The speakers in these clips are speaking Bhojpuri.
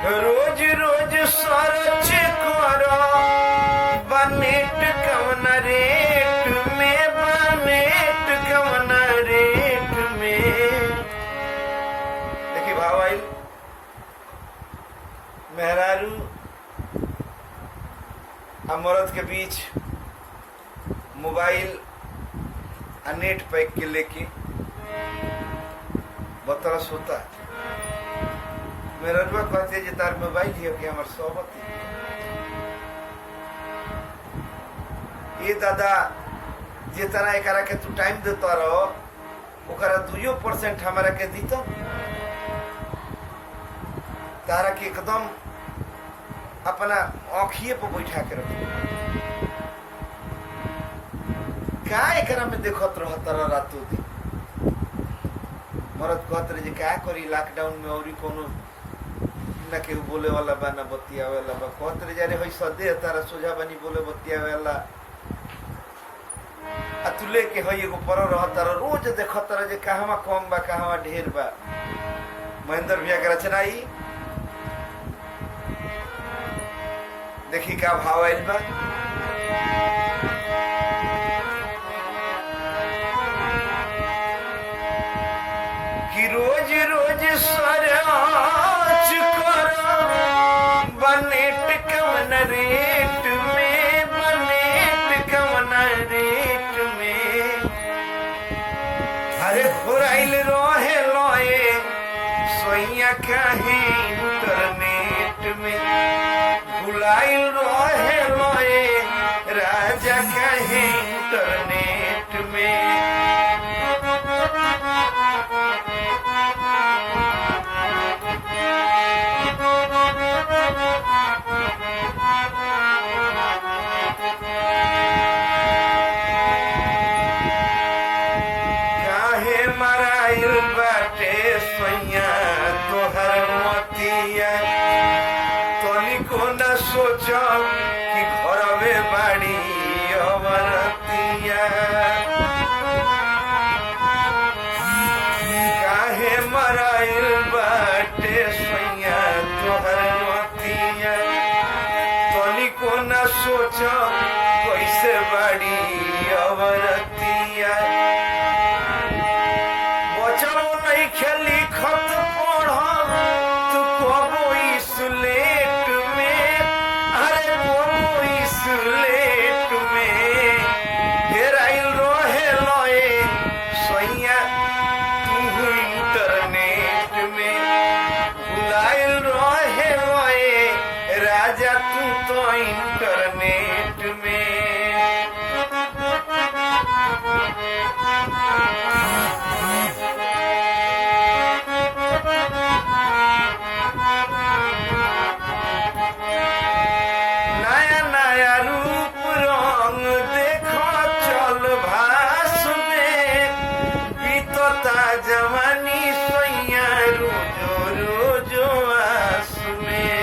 रोज रोज सर्च करो बनेट कवन रेट में, बनेट कवन रेट में। देखिए भाव आइल मेहरारू आ मर्द के बीच मोबाइल आ नेट पैक के लेके बतरस होता। मेरा रुआ कहते जे तार मोबाइल है कि हमार सोबत ये दादा जितना एकरा के तू टाइम देता रहो ओकरा 2% हमारा के दीता तारा के एकदम अपना आँखिए पर बैठा के रखो। का एकरा में देखत रहत रातों दिन। मरद कहत रहे जे क्या करी लॉकडाउन में और कोनो ना केहू बोले वाला बा ना बतियावे वाला बा। कहत रहे जारे होई सदे तारा सोझा बनी बोले बतियावे वाला आ तू लेके होई एगो पर रहत रोज देखत रहे जे कहवा कम बा कहवा ढेर बा। महेंद्र भैया के रचना ई देखी का भाव आइल बा। कि रोज रोज सर्च करो बनेट कवन रेट में, बनेट कवन रेट में। अरे फुराइल रोहे लोए सोइया काहे इंटरनेट में, भुलाइल रोहे लोए राजा काहे इंटरनेट में। काहे मराइल बाटे सोइया तोहर मतिया, तनिको न सोचो कि घरवे बाड़ी अवरतिया। काहे मराइल बाटे सोइया तोहर मतिया, तनिको न सोचो कैसे बाड़ी अवरतिया। बचलो नहीं खेली खत पढ़ तू कबो स्लेट में, अरे कबो स्लेट में। हेराइल रोहे लोए सोइया तू इंटरनेट में, भुलाइल रोहे लोए राजा तू तो इंटरनेट में। नया नया रूप रंग देखो चल भास में, बीतता जवानी सोइया रोजो रोजो आस में।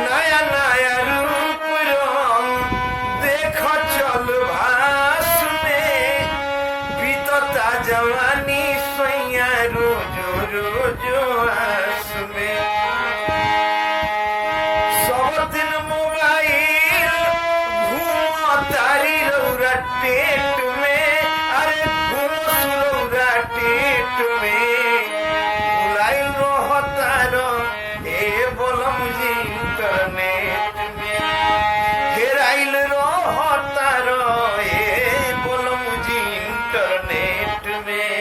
नया नया रूप रंग देखो चल भास में, बीतता जवानी सोइया रोजो रोजो आस में। सब दिन मोबाइल घूमो तारी रौरा टेट में, अरे घूमो रौरा टेट में। भुलाइल रहतारो ए बोलम जी इंटरनेट में, हेराइल रहतारो ए बोलम जी इंटरनेट में।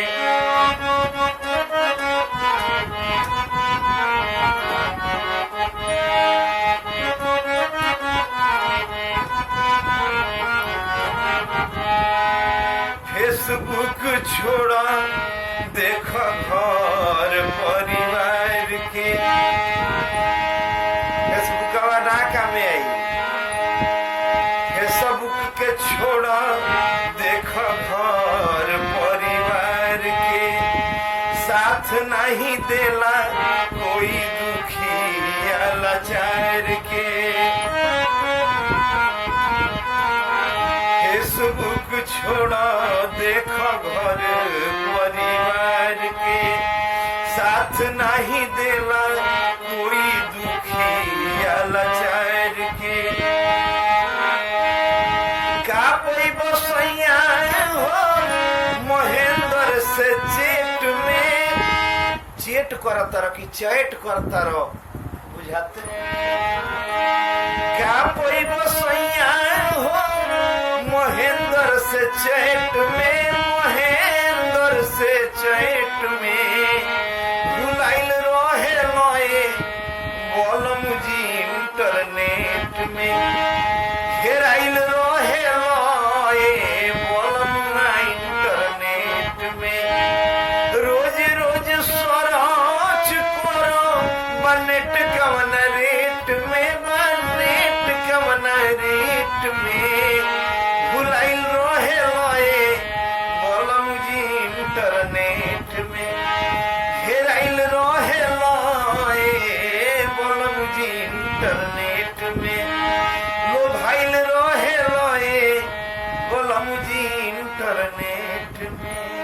फेसबुक छोड़ा देख घर परिवार के, फेसबुकवा ना कामे आई। फेसबुक के छोड़ा देख घर परिवार के, साथ नहीं देला कोई दुखी या लाचार के। फेसबुक छोड़ा देखो घर परिवार के साथ नहीं देला कोई दुखी या लाचार के का कोई बसैया हो महेंद्र से चेट में चेट करता रहो कि चैट करता रहो बुझाते का कोई बसैया हो महेंद्र से चैट में महेंद्र से चैट में भुलाइल रहे लए बोलम जी इंटरनेट में घेराइल रहे लए बोलम ना इंटरनेट में रोज रोज सरच करो बनेट कवन रेट में बनेट कवन रेट में भुलाइल रहे लए बोलम जी इंटरनेट में घेराइल रहे लए बोलम जी इंटरनेट में लोभाइल रहे लए बोलम जी इंटरनेट में।